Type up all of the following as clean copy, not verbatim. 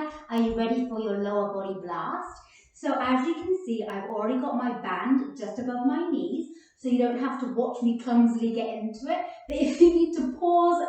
side. Are you ready for your lower body blast? So as you can see, I've already got my band just above my knees, so you don't have to watch me clumsily get into it. But if you need to pause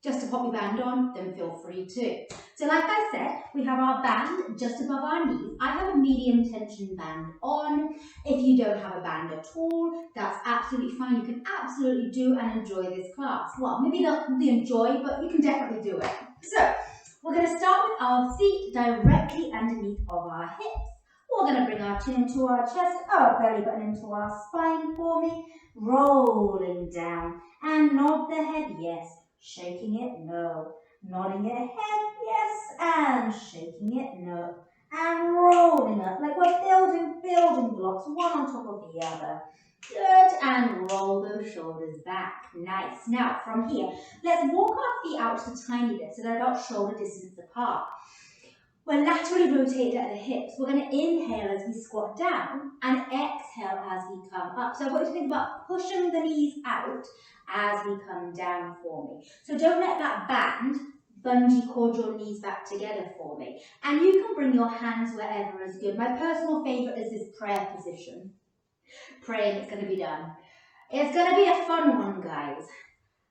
just to pop your band on, then feel free to. So like I said, we have our band just above our knees. I have a medium tension band on. If you don't have a band at all, that's absolutely fine. You can absolutely do and enjoy this class. Well, maybe not the enjoy, but you can definitely do it. So we're going to start with our feet directly underneath of our hips. We're going to bring our chin into our chest, our belly button into our spine for me, rolling down, and nod the head, yes. Shaking it, no. Nodding your head, yes. And shaking it, no. And rolling up like we're building blocks, one on top of the other. Good. And roll those shoulders back. Nice. Now, from here, let's walk our feet out just a tiny bit so they're about shoulder distance apart. We're laterally rotated at the hips. We're going to inhale as we squat down and exhale as we come up. So I want you to think about pushing the knees out as we come down for me. So don't let that band bungee cord your knees back together for me. And you can bring your hands wherever is good. My personal favourite is this prayer position. Praying it's going to be done. It's going to be a fun one, guys.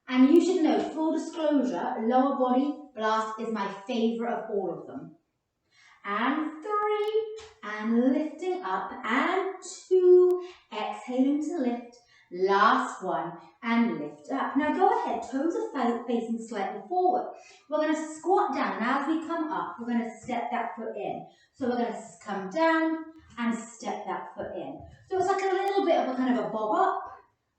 And you should know, full disclosure, lower body blast is my favourite of all of them. And 3, and lifting up, and 2, exhaling to lift, last one, and lift up. Now go ahead, toes are facing slightly forward. We're going to squat down, and as we come up, we're going to step that foot in. So we're going to come down and step that foot in. So it's like a little bit of a kind of a bob up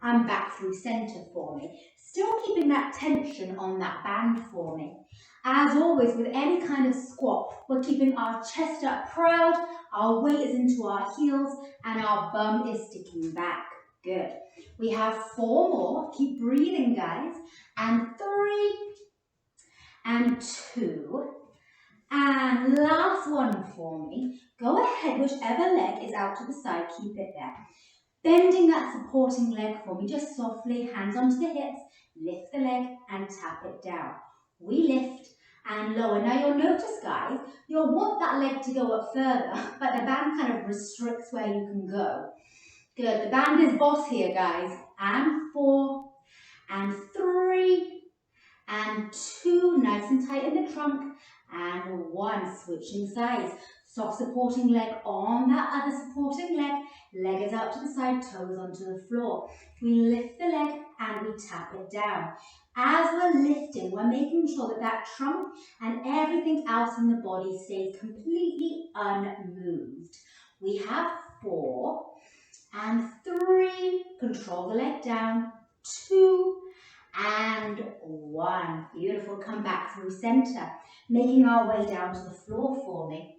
and back through centre for me. Still keeping that tension on that band for me. As always, with any kind of squat, we're keeping our chest up proud, our weight is into our heels, and our bum is sticking back. Good. We have 4 more. Keep breathing, guys. And 3, and 2, and last one for me. Go ahead, whichever leg is out to the side, keep it there. Bending that supporting leg for me, just softly, hands onto the hips, lift the leg and tap it down. We lift and lower. Now you'll notice, guys, you'll want that leg to go up further, but the band kind of restricts where you can go. Good, the band is boss here, guys. And 4, and 3, and 2, nice and tight in the trunk, and 1, switching sides. Soft supporting leg on that other supporting leg. Leg is out to the side, toes onto the floor. We lift the leg and we tap it down. As we're lifting, we're making sure that that trunk and everything else in the body stays completely unmoved. We have 4, and 3, control the leg down, 2, and 1. Beautiful, come back through center, making our way down to the floor for me.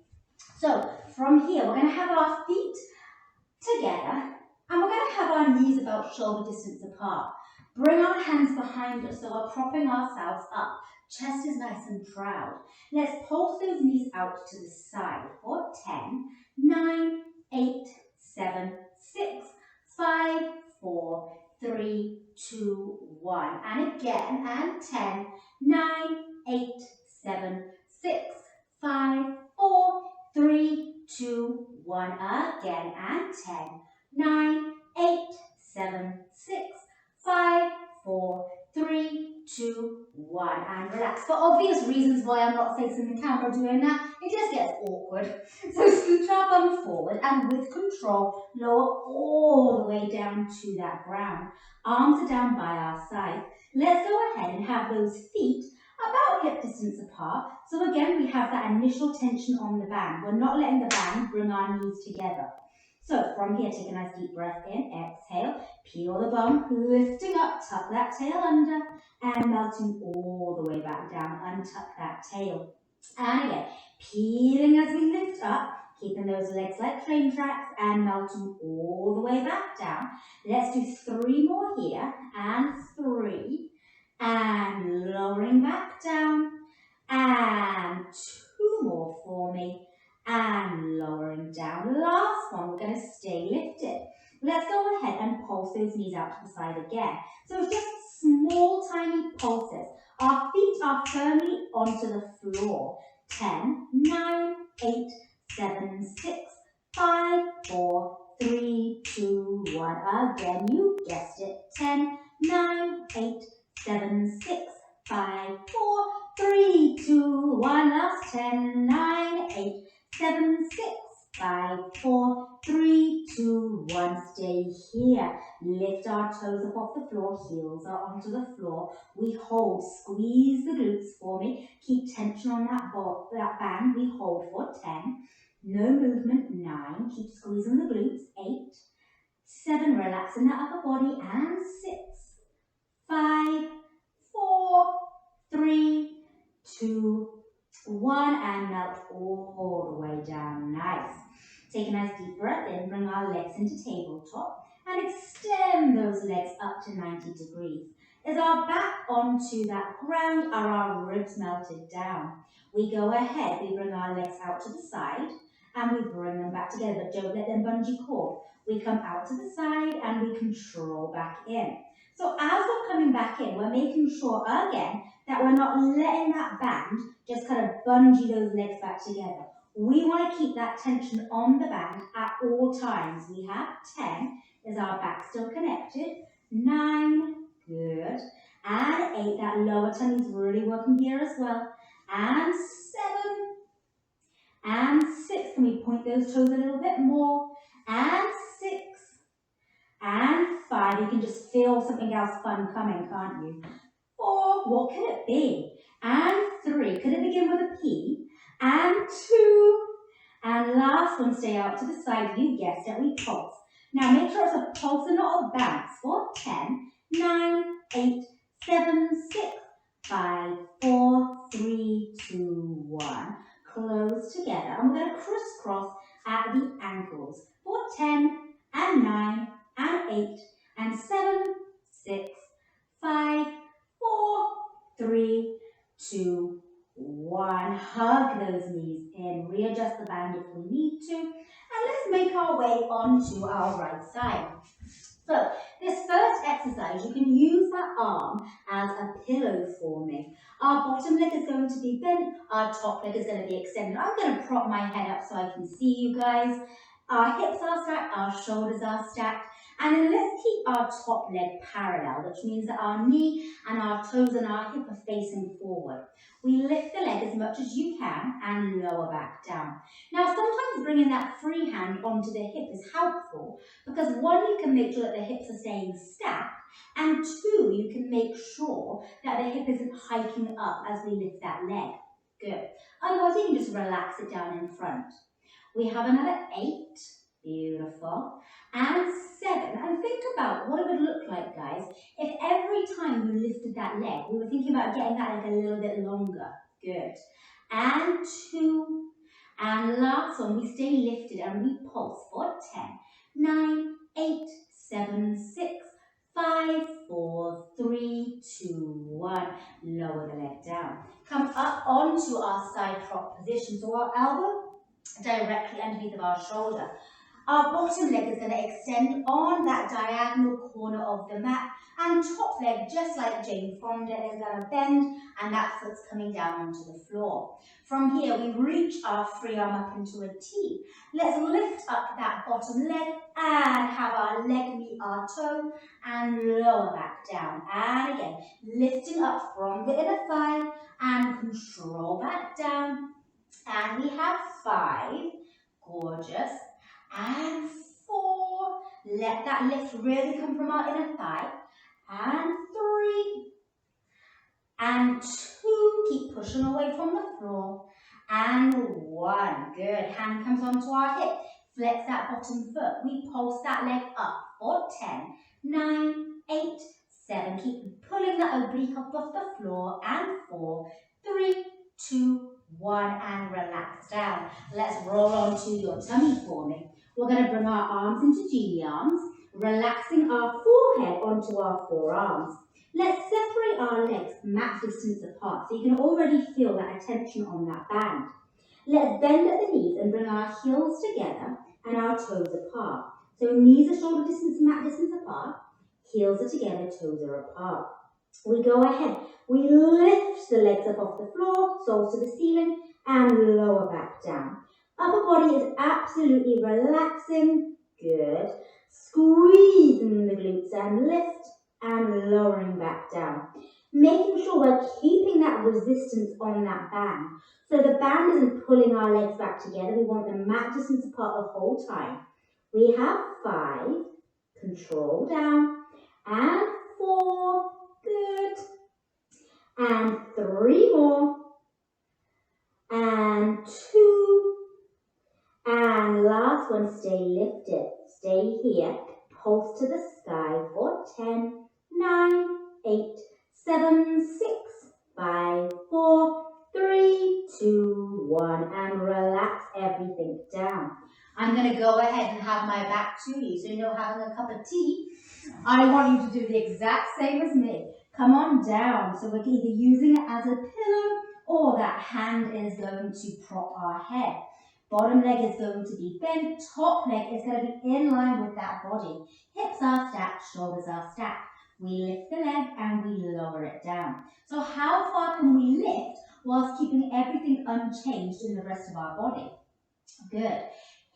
So from here, we're going to have our feet together and we're going to have our knees about shoulder distance apart. Bring our hands behind us so we're propping ourselves up. Chest is nice and proud. Let's pulse those knees out to the side for 10, 9, 8, 7, 6, 5, 4, 3, 2, 1. And again, and 10, 9, 8, 7, 6, 5, 4, 3, 2, 1. Again, and 10, 9, 8, 7, 6, 5, 4, 3, 2, 1. And relax. For obvious reasons why I'm not facing the camera doing that, it just gets awkward. So scoot our bum forward and with control, lower all the way down to that ground. Arms are down by our side. Let's go ahead and have those feet about hip distance apart. So again, we have that initial tension on the band. We're not letting the band bring our knees together. So from here, take a nice deep breath in, exhale, peel the bum, lifting up, tuck that tail under, and melting all the way back down, untuck that tail. And again, peeling as we lift up, keeping those legs like train tracks, and melting all the way back down. Let's do 3 more here, and 3, and lowering back down, and 2 more for me, and lowering down. Last one, we're going to stay lifted. Let's go ahead and pulse those knees out to the side again. So it's just small, tiny pulses. Our feet are firmly onto the floor. 10, 9, 8, 7, 6, 5, 4, 3, 2, 1. Again, you guessed it. 10, 9, 8, 7, 6, 5, 4, 3, 2, 1. Last 10, 9, 8, 7, 6, 5, 4, 3, 2, 1. Stay here. Lift our toes up off the floor. Heels are onto the floor. We hold. Squeeze the glutes for me. Keep tension on that band. We hold for 10. No movement. 9. Keep squeezing the glutes. 8. 7. Relaxing that upper body. And 6. 5, 4, 3, 2, 1. And melt all the way down. Nice. Take a nice deep breath in. Bring our legs into tabletop. And extend those legs up to 90 degrees. Is our back onto that ground? Are our ribs melted down? We go ahead. We bring our legs out to the side. And we bring them back together. But don't let them bungee cord. We come out to the side and we control back in. So as we're coming back in, we're making sure, again, that we're not letting that band just kind of bungee those legs back together. We want to keep that tension on the band at all times. We have 10. Is our back still connected? 9. Good. And 8. That lower tummy's really working here as well. And 7. And 6. Can we point those toes a little bit more? And 6. And 5. You can just feel something else fun coming, can't you? 4. What can it be? And 3. Could it begin with a P? And 2. And last one, stay out to the side. You guessed it, we pulse. Now make sure it's a pulse and not a bounce. For 10, 9, 8, 7, 6, 5, 4, 3, 2, 1. Close together. And we're going to crisscross at the ankles. For 10, and 9, and 8, and 7, 6, 5, 4, 3, 2, 1. Hug those knees in. Readjust the band if we need to. And let's make our way onto our right side. So this first exercise, you can use that arm as a pillow for me. Our bottom leg is going to be bent. Our top leg is going to be extended. I'm going to prop my head up so I can see you guys. Our hips are stacked. Our shoulders are stacked. And then let's keep our top leg parallel, which means that our knee and our toes and our hip are facing forward. We lift the leg as much as you can and lower back down. Now, sometimes bringing that free hand onto the hip is helpful because 1, you can make sure that the hips are staying stacked, and 2, you can make sure that the hip isn't hiking up as we lift that leg. Good. Otherwise, you can just relax it down in front. We have another 8. Beautiful. And 7. And think about what it would look like, guys, if every time you lifted that leg, we were thinking about getting that leg a little bit longer. Good. And 2. And last one, we stay lifted and we pulse for 10, 9, 8, 7, 6, 5, 4, 3, 2, 1. Lower the leg down. Come up onto our side prop position. So our elbow directly underneath of our shoulder. Our bottom leg is going to extend on that diagonal corner of the mat, and top leg, just like Jane Fonda, is going to bend, and that foot's coming down onto the floor. From here, we reach our free arm up into a T. Let's lift up that bottom leg and have our leg meet our toe and lower back down. And again, lifting up from the inner thigh and control back down. And we have 5. Gorgeous. And 4. Let that lift really come from our inner thigh. And 3. And 2. Keep pushing away from the floor. And 1. Good. Hand comes onto our hip. Flex that bottom foot. We pulse that leg up for 10, 9, 8, 7. Keep pulling the oblique up off the floor. And 4, 3, 2, 1. And relax down. Let's roll onto your tummy for me. We're going to bring our arms into genie arms, relaxing our forehead onto our forearms. Let's separate our legs mat distance apart so you can already feel that tension on that band. Let's bend at the knees and bring our heels together and our toes apart. So knees are shoulder distance, mat distance apart, heels are together, toes are apart. We go ahead, we lift the legs up off the floor, soles to the ceiling, and lower back down. Upper body is absolutely relaxing. Good. Squeezing the glutes and lift and lowering back down. Making sure we're keeping that resistance on that band. So the band isn't pulling our legs back together. We want the mat distance apart the whole time. We have 5. Control down. And 4. Good. And 3 more. And 2. And last one, stay lifted. Stay here. Pulse to the sky for 10, 9, 8, 7, 6, 5, 4, 3, 2, 1. And relax everything down. I'm going to go ahead and have my back to you. So having a cup of tea, I want you to do the exact same as me. Come on down. So we're either using it as a pillow or that hand is going to prop our head. Bottom leg is going to be bent, top leg is going to be in line with that body. Hips are stacked, shoulders are stacked. We lift the leg and we lower it down. So how far can we lift whilst keeping everything unchanged in the rest of our body? Good.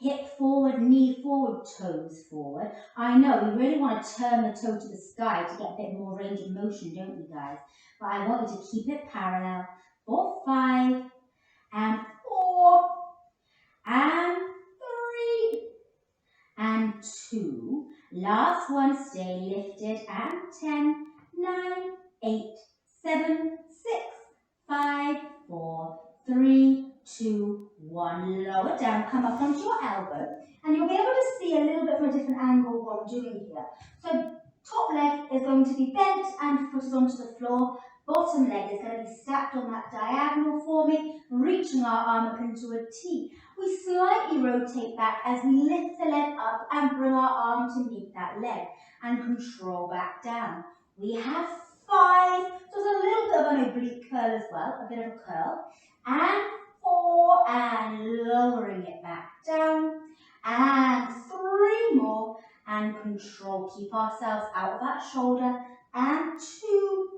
Hip forward, knee forward, toes forward. I know we really want to turn the toe to the sky to get a bit more range of motion, don't we guys? But I want you to keep it parallel for 5 and 4 and 3 and 2. Last one, stay lifted and 10, 9, 8, 7, 6, 5, 4, 3, 2, 1. Lower down, come up onto your elbow, and you'll be able to see a little bit of a different angle what I'm doing here. So top leg is going to be bent and foot is onto the floor. Bottom leg is going to be stacked on that diagonal for me, reaching our arm up into a T. We slightly rotate back as we lift the leg up and bring our arm to meet that leg and control back down. We have 5, so it's a little bit of an oblique curl as well, a bit of a curl, and 4, and lowering it back down, and 3 more, and control. Keep ourselves out of that shoulder, and 2,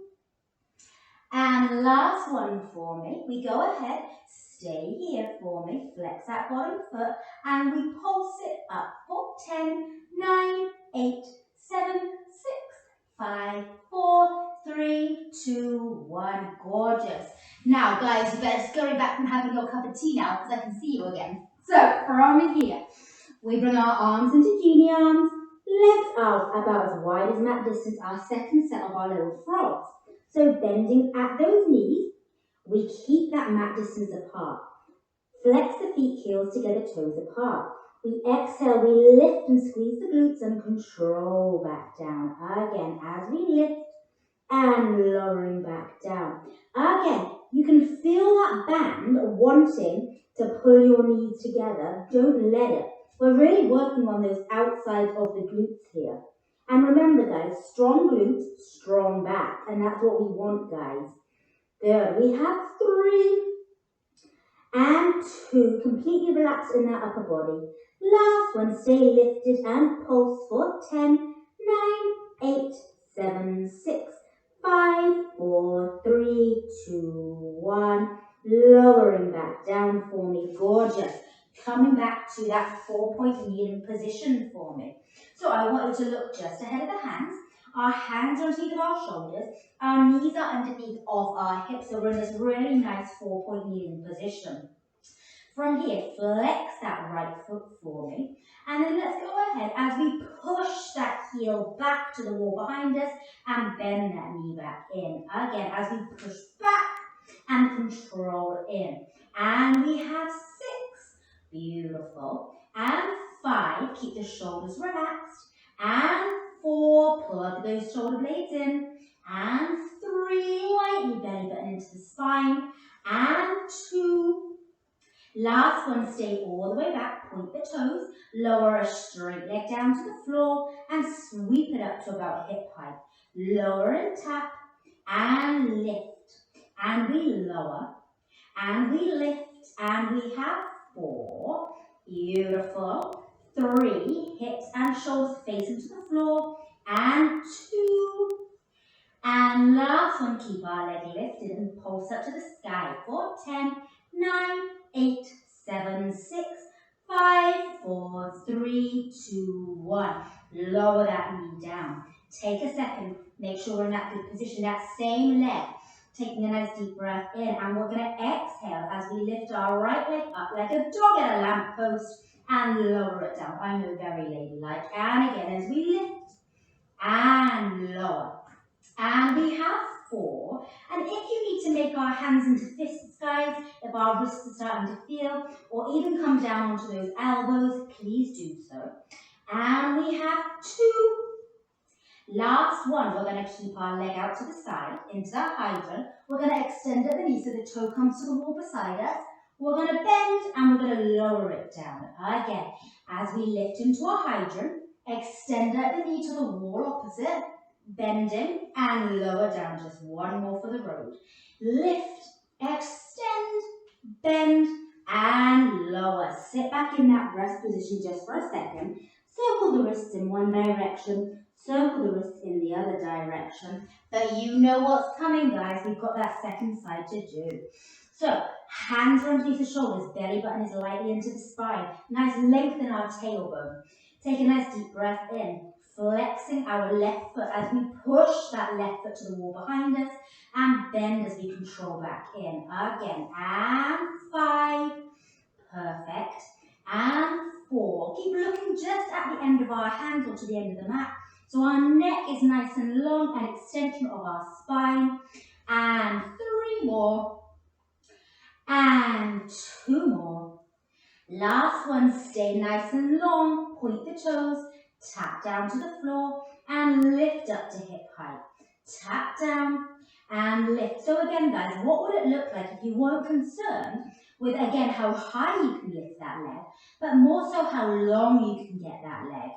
and last one for me. We go ahead, stay here for me, flex that bottom foot, and we pulse it up for 10, 9, 8, 7, 6, 5, 4, 3, 2, 1. Gorgeous. Now, guys, you better scurry back from having your cup of tea now because I can see you again. So, from here, we bring our arms into genie arms, legs out about as wide as mat distance, our second set of our little frogs. So bending at those knees, we keep that mat distance apart. Flex the feet, heels together, toes apart. We exhale, we lift and squeeze the glutes and control back down. Again, as we lift and lowering back down. Again, you can feel that band wanting to pull your knees together. Don't let it. We're really working on those outside of the glutes here. And remember, guys, strong glutes, strong back. And that's what we want, guys. Good. We have 3 and 2. Completely relaxed in that upper body. Last one, stay lifted and pulse for 10, 9, 8, 7, 6, 5, 4, 3, 2, 1. Lowering back down for me. Gorgeous. Coming back to that 4-point kneeling position for me. So I want you to look just ahead of the hands. Our hands are underneath of our shoulders. Our knees are underneath of our hips. So we're in this really nice 4-point kneeling position. From here, flex that right foot for me. And then let's go ahead as we push that heel back to the wall behind us and bend that knee back in. Again, as we push back and control in. And we have 6. Beautiful. And 5, keep the shoulders relaxed. And 4, plug those shoulder blades in. And 3, lightly belly button into the spine. And 2. Last one, stay all the way back, point the toes, lower a straight leg down to the floor and sweep it up to about hip height. Lower and tap and lift. And we lower and we lift and we have 4. Beautiful. 3, hips and shoulders facing to the floor. And 2. And last one, keep our leg lifted and pulse up to the sky for 10, 9, 8, 7, 6, 5, 4, 3, 2, 1. Lower that knee down. Take a second. Make sure we're in that good position. That same leg. Taking a nice deep breath in. And we're going to exhale as we lift our right leg up like a dog at a lamppost and lower it down. I know, very ladylike. And again, as we lift and lower. And we have 4. And if you need to make our hands into fists, guys, if our wrists are starting to feel, or even come down onto those elbows, please do so. And we have 2. Last one, we're going to keep our leg out to the side, into that hydrant. We're going to extend at the knee so the toe comes to the wall beside us. We're going to bend and we're going to lower it down. Again, as we lift into our hydrant, extend at the knee to the wall opposite, bending and lower down. Just one more for the road. Lift, extend, bend and lower. Sit back in that rest position just for a second. Circle the wrists in one direction. Circle the wrists in the other direction. But you know what's coming, guys. We've got that second side to do. So, hands are underneath the shoulders. Belly button is lightly into the spine. Nice length in our tailbone. Take a nice deep breath in. Flexing our left foot as we push that left foot to the wall behind us. And bend as we control back in. Again. And 5. Perfect. And 4. Keep looking just at the end of our hands or to the end of the mat. So our neck is nice and long, an extension of our spine. And 3 more. And 2 more. Last one, stay nice and long. Point the toes, tap down to the floor, and lift up to hip height. Tap down and lift. So again, guys, what would it look like if you weren't concerned with, again, how high you can lift that leg, but more so how long you can get that leg.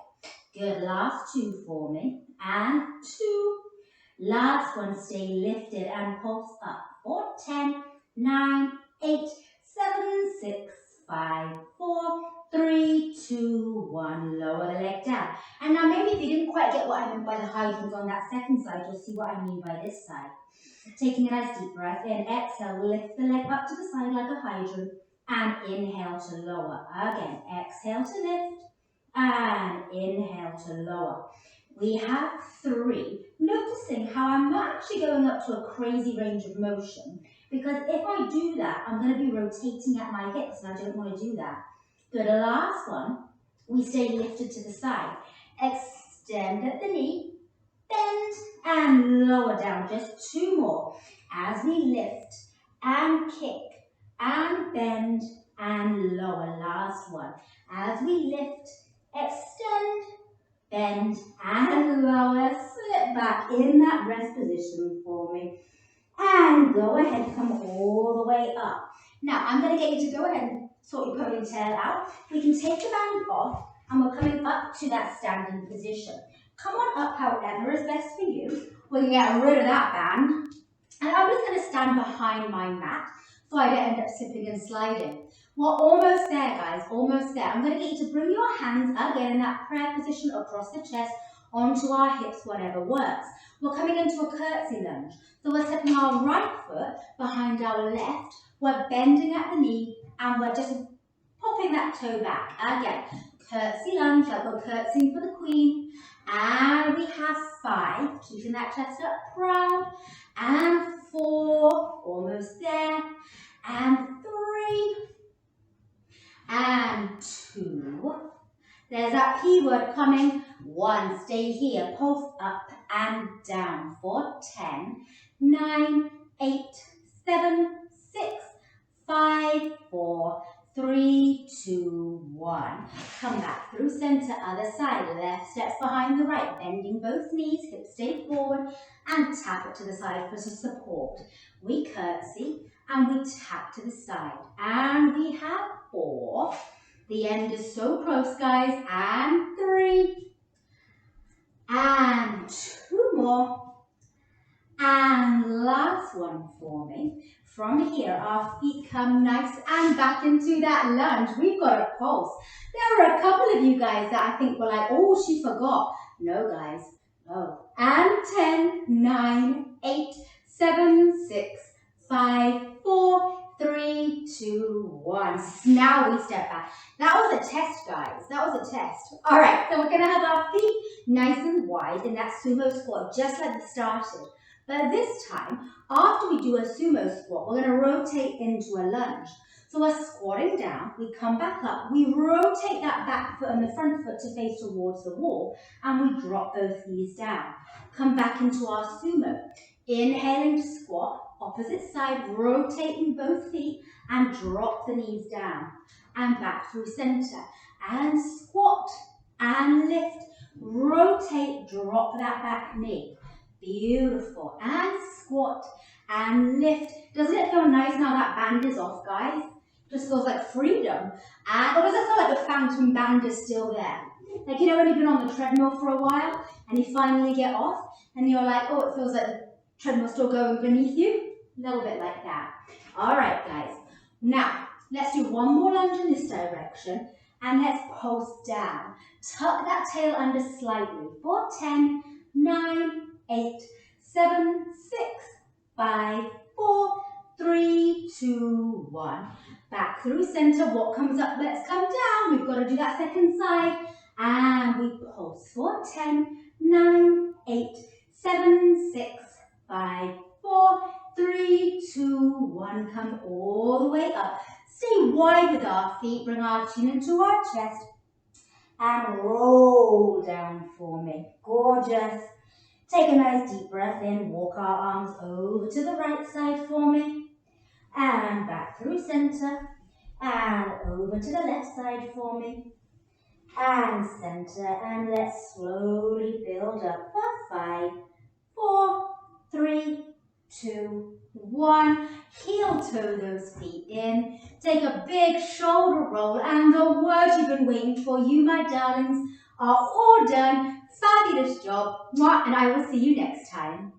Good, last 2 for me, and 2. Last one, stay lifted and pulse up for 10, 9, 8, 7, 6, 5, 4, 3, 2, 1. Lower the leg down. And now maybe if you didn't quite get what I meant by the hydrants on that second side, you'll see what I mean by this side. Taking a nice deep breath in, exhale, lift the leg up to the side like a hydrant, and inhale to lower. Again, exhale to lift, and inhale to lower. We have 3. Noticing how I'm not actually going up to a crazy range of motion, because if I do that, I'm going to be rotating at my hips, and I don't want to do that. Good, last one. We stay lifted to the side. Extend at the knee, bend, and lower down. Just 2 more. As we lift, and kick, and bend, and lower. Last one. As we lift, extend, bend, and lower. Slip back in that rest position for me. And go ahead, come all the way up. Now, I'm going to get you to go ahead and sort your ponytail out. We can take the band off, and we're coming up to that standing position. Come on up however is best for you. We're going to get rid of that band. And I'm just going to stand behind my mat so I don't end up slipping and sliding. We're almost there, guys, almost there. I'm going to get you to bring your hands again in that prayer position across the chest, onto our hips, whatever works. We're coming into a curtsy lunge. So we're stepping our right foot behind our left. We're bending at the knee and we're just popping that toe back. Again, curtsy lunge, like we're curtsying for the queen. And we have 5, keeping that chest up proud. And 4, almost there. And 3. And 2. There's that P word coming. 1, stay here, pulse up and down for 10, 9, 8, 7, 6, 5, 4, 3, 2, 1. Come back through center, other side. Left steps behind the right, bending both knees, hips stay forward, and tap it to the side for support. We curtsy and we tap to the side. And we have 4. The end is so close, guys. And 3. And 2 more. And last one for me. From here, our feet come nice and back into that lunge. We've got a pulse. There were a couple of you guys that I think were like, oh, she forgot. No, guys, no. And 10, 9, 8, 7, 6, 5, 4, 3, 2, 1. Now we step back. That was a test, guys. That was a test. All right, so we're going to have our feet nice and wide in that sumo squat, just like we started. But this time, after we do a sumo squat, we're going to rotate into a lunge. So we're squatting down, we come back up, we rotate that back foot and the front foot to face towards the wall, and we drop both knees down. Come back into our sumo. Inhaling to squat, opposite side, rotating both feet, and drop the knees down. And back through center. And squat, and lift, rotate, drop that back knee. Beautiful. And squat, and lift. Doesn't it feel nice now that band is off, guys? Just feels like freedom. And or does it feel like the phantom band is still there? Like, you know, when you've been on the treadmill for a while and you finally get off and you're like, oh, it feels like the treadmill's still going beneath you? A little bit like that. All right, guys. Now, let's do one more lunge in this direction and let's pulse down. Tuck that tail under slightly for 10, 9, 8, 7, 6, 5, 4, 3, 2, 1. Back through center. What comes up? Let's come down. We've got to do that second side. And we pulse for 10, 9, 8, 7, 6, 5, 4, 3, 2, 1. Come all the way up. Stay wide with our feet. Bring our chin into our chest. And roll down for me. Gorgeous. Take a nice deep breath in. Walk our arms over to the right side for me. And back through center. And over to the left side for me. And center. And let's slowly build up for 5, 4, 3, 2, 1. Heel toe those feet in. Take a big shoulder roll. And the words you've been waiting for, you, my darlings, are all done. Fabulous job. And I will see you next time.